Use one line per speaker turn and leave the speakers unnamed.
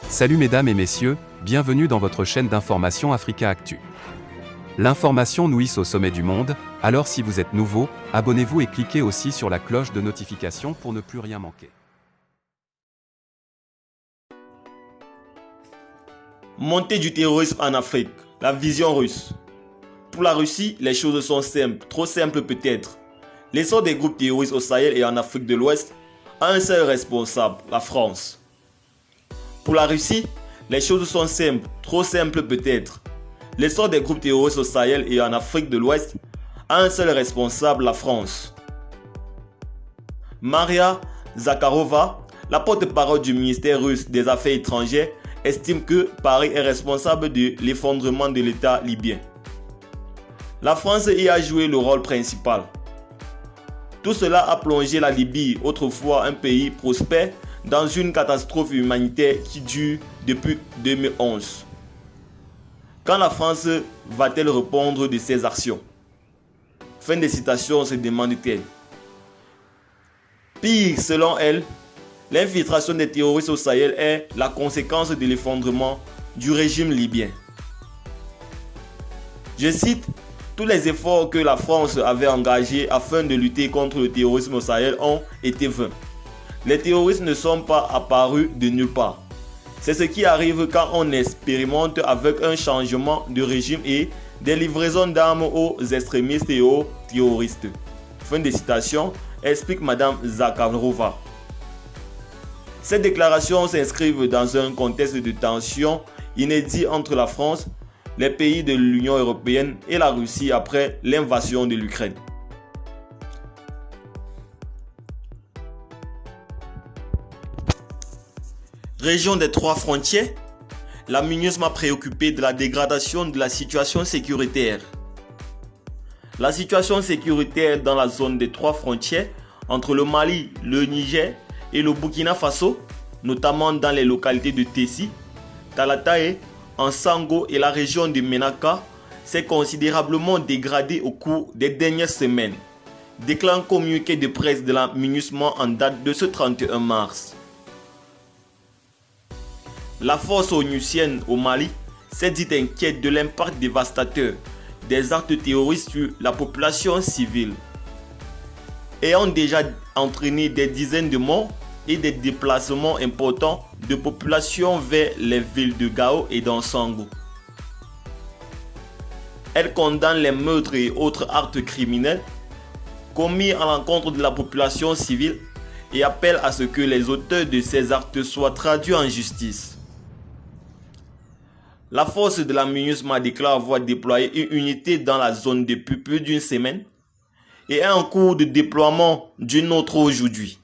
Salut mesdames et messieurs, bienvenue dans votre chaîne d'information Africa Actu. L'information nous hisse au sommet du monde, alors si vous êtes nouveau, abonnez-vous et cliquez aussi sur la cloche de notification pour ne plus rien manquer.
Montée du terrorisme en Afrique, la vision russe. Pour la Russie, les choses sont simples, trop simples peut-être. L'essor des groupes terroristes au Sahel et en Afrique de l'Ouest a un seul responsable, la France. Pour la Russie, les choses sont simples, trop simples peut-être. L'essor des groupes terroristes au Sahel et en Afrique de l'Ouest a un seul responsable, la France. Maria Zakharova, la porte-parole du ministère russe des Affaires étrangères, estime que Paris est responsable de l'effondrement de l'État libyen. La France y a joué le rôle principal. Tout cela a plongé la Libye, autrefois un pays prospère, dans une catastrophe humanitaire qui dure depuis 2011. Quand la France va-t-elle répondre de ses actions? Fin de citation, se demande-t-elle. Pire, selon elle, l'infiltration des terroristes au Sahel est la conséquence de l'effondrement du régime libyen. Je cite, « Tous les efforts que la France avait engagés afin de lutter contre le terrorisme au Sahel ont été vains. Les terroristes ne sont pas apparus de nulle part. C'est ce qui arrive quand on expérimente avec un changement de régime et des livraisons d'armes aux extrémistes et aux terroristes. » Fin de citation, explique Madame Zakharova. Ces déclarations s'inscrivent dans un contexte de tension inédit entre la France, les pays de l'Union européenne et la Russie après l'invasion de l'Ukraine. Région des trois frontières, la MINUSMA préoccupée de la dégradation de la situation sécuritaire. La situation sécuritaire dans la zone des trois frontières entre le Mali, le Niger et le Burkina Faso, notamment dans les localités de Tessi, Talatae, Ansango et la région de Menaka, s'est considérablement dégradée au cours des dernières semaines, déclare un communiqué de presse de la MINUSMA en date de ce 31 mars. La force onusienne au Mali s'est dite inquiète de l'impact dévastateur des actes terroristes sur la population civile, ayant déjà entraîné des dizaines de morts et des déplacements importants de population vers les villes de Gao et d'Ansango. Elle condamne les meurtres et autres actes criminels commis à l'encontre de la population civile et appelle à ce que les auteurs de ces actes soient traduits en justice. La force de la MINUSMA déclare avoir déployé une unité dans la zone depuis plus d'une semaine et est en cours de déploiement d'une autre aujourd'hui.